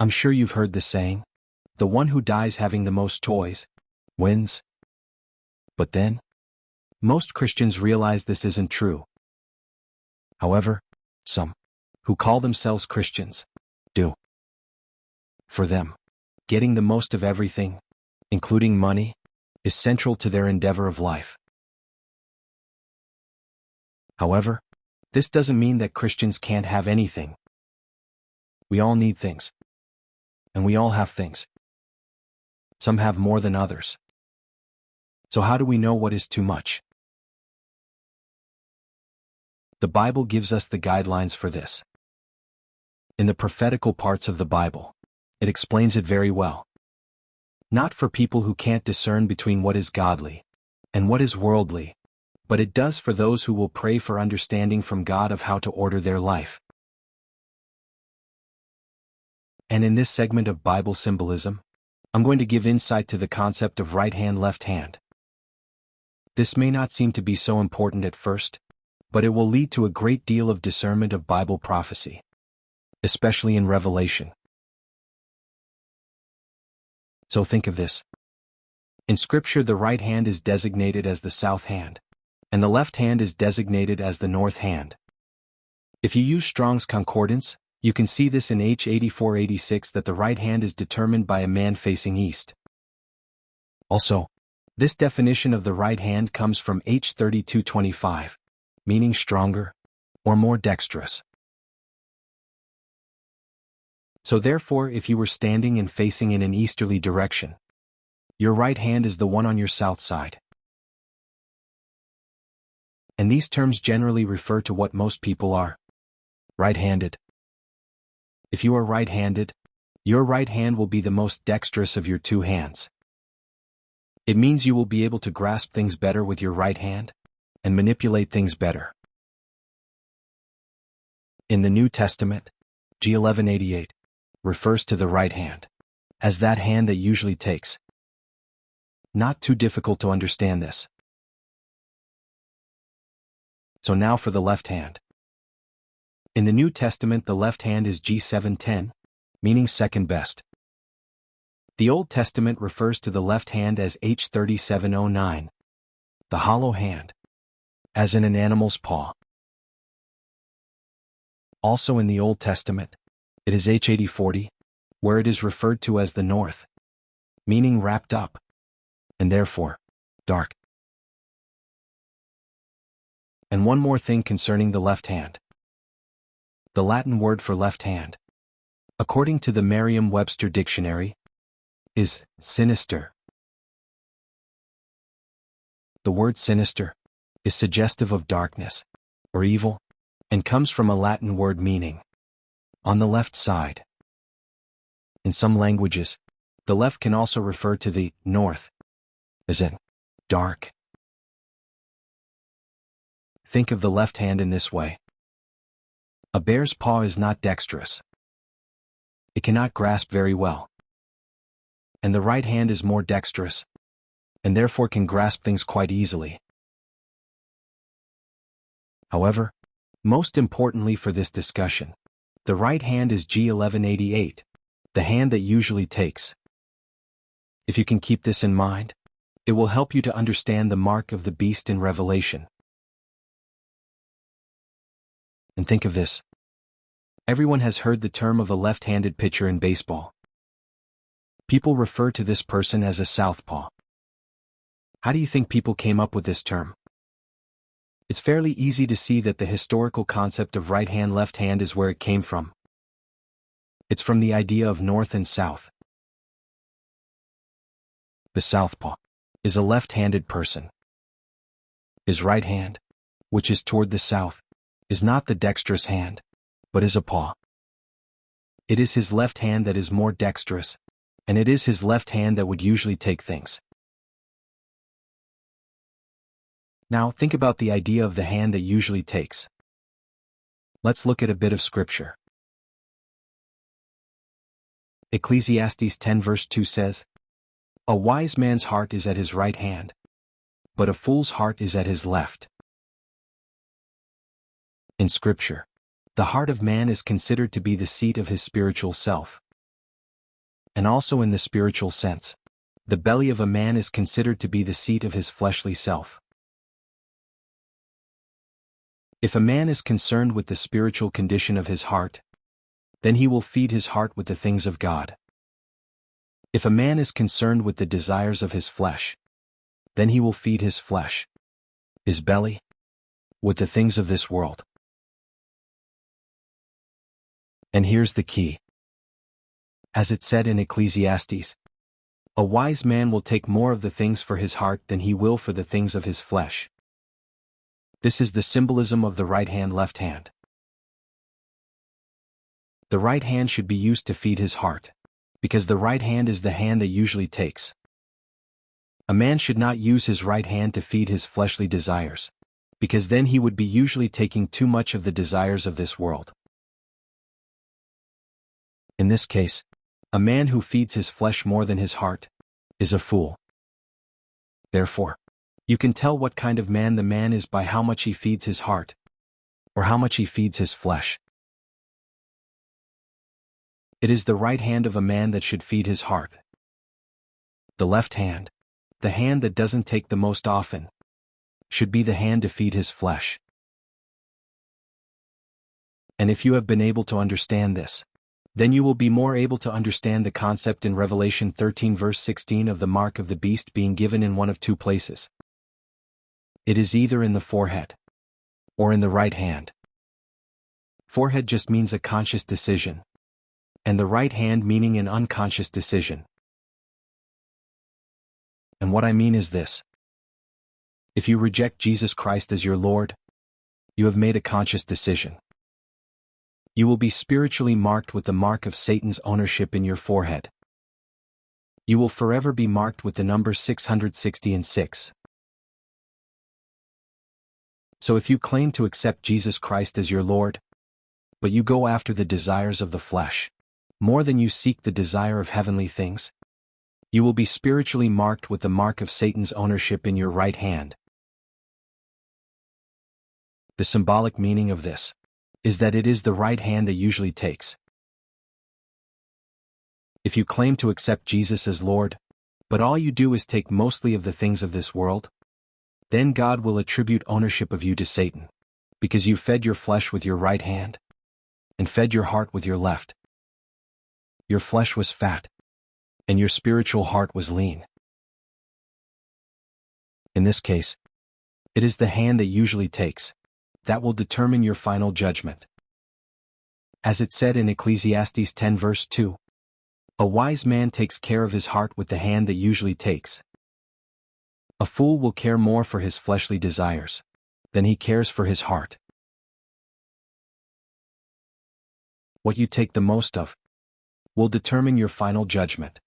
I'm sure you've heard the saying, the one who dies having the most toys wins. But then, most Christians realize this isn't true. However, some, who call themselves Christians, do. For them, getting the most of everything, including money, is central to their endeavor of life. However, this doesn't mean that Christians can't have anything. We all need things. And we all have things. Some have more than others. So how do we know what is too much? The Bible gives us the guidelines for this. In the prophetical parts of the Bible, it explains it very well. Not for people who can't discern between what is godly and what is worldly, but it does for those who will pray for understanding from God of how to order their life. And in this segment of Bible symbolism, I'm going to give insight to the concept of right hand, left hand. This may not seem to be so important at first, but it will lead to a great deal of discernment of Bible prophecy, especially in Revelation. So think of this. In Scripture, the right hand is designated as the south hand, and the left hand is designated as the north hand. If you use Strong's Concordance, you can see this in H 8486 that the right hand is determined by a man facing east. Also, this definition of the right hand comes from H 3225, meaning stronger or more dexterous. So therefore, if you were standing and facing in an easterly direction, your right hand is the one on your south side. And these terms generally refer to what most people are: right-handed. If you are right-handed, your right hand will be the most dexterous of your two hands. It means you will be able to grasp things better with your right hand and manipulate things better. In the New Testament, G 1188 refers to the right hand as that hand that usually takes. Not too difficult to understand this. So now for the left hand. In the New Testament, the left hand is G 710, meaning second best. The Old Testament refers to the left hand as H 3709, the hollow hand, as in an animal's paw. Also in the Old Testament, it is H 8040, where it is referred to as the north, meaning wrapped up, and therefore, dark. And one more thing concerning the left hand. The Latin word for left hand, according to the Merriam-Webster dictionary, is sinister. The word sinister is suggestive of darkness or evil and comes from a Latin word meaning on the left side. In some languages, the left can also refer to the north, as in dark. Think of the left hand in this way. A bear's paw is not dexterous. It cannot grasp very well. And the right hand is more dexterous, and therefore can grasp things quite easily. However, most importantly for this discussion, the right hand is G 1188, the hand that usually takes. If you can keep this in mind, it will help you to understand the mark of the beast in Revelation. And think of this. Everyone has heard the term of a left-handed pitcher in baseball. People refer to this person as a southpaw. How do you think people came up with this term? It's fairly easy to see that the historical concept of right hand, left hand is where it came from. It's from the idea of north and south. The southpaw is a left-handed person. His right hand, which is toward the south, is not the dexterous hand, but is a paw. It is his left hand that is more dexterous, and it is his left hand that would usually take things. Now think about the idea of the hand that usually takes. Let's look at a bit of scripture. Ecclesiastes 10 verse 2 says, "A wise man's heart is at his right hand, but a fool's heart is at his left." In Scripture, the heart of man is considered to be the seat of his spiritual self. and also in the spiritual sense. The belly of a man is considered to be the seat of his fleshly self. If a man is concerned with the spiritual condition of his heart, then he will feed his heart with the things of God. If a man is concerned with the desires of his flesh, then he will feed his flesh, his belly, with the things of this world. And here's the key. As it said in Ecclesiastes, a wise man will take more of the things for his heart than he will for the things of his flesh. This is the symbolism of the right hand, left hand. The right hand should be used to feed his heart, because the right hand is the hand that usually takes. A man should not use his right hand to feed his fleshly desires, because then he would be usually taking too much of the desires of this world. In this case, a man who feeds his flesh more than his heart is a fool. Therefore, you can tell what kind of man the man is by how much he feeds his heart, or how much he feeds his flesh. It is the right hand of a man that should feed his heart. The left hand, the hand that doesn't take the most often, should be the hand to feed his flesh. And if you have been able to understand this, then you will be more able to understand the concept in Revelation 13 verse 16 of the mark of the beast being given in one of two places. It is either in the forehead or in the right hand. Forehead just means a conscious decision, and the right hand meaning an unconscious decision. And what I mean is this. If you reject Jesus Christ as your Lord, you have made a conscious decision. You will be spiritually marked with the mark of Satan's ownership in your forehead. You will forever be marked with the number 666. So if you claim to accept Jesus Christ as your Lord, but you go after the desires of the flesh, more than you seek the desire of heavenly things, you will be spiritually marked with the mark of Satan's ownership in your right hand. The symbolic meaning of this is that it is the right hand that usually takes. If you claim to accept Jesus as Lord, but all you do is take mostly of the things of this world, then God will attribute ownership of you to Satan, because you fed your flesh with your right hand, and fed your heart with your left. Your flesh was fat, and your spiritual heart was lean. In this case, it is the hand that usually takes that will determine your final judgment. As it said in Ecclesiastes 10 verse 2, a wise man takes care of his heart with the hand that usually takes. A fool will care more for his fleshly desires than he cares for his heart. What you take the most of will determine your final judgment.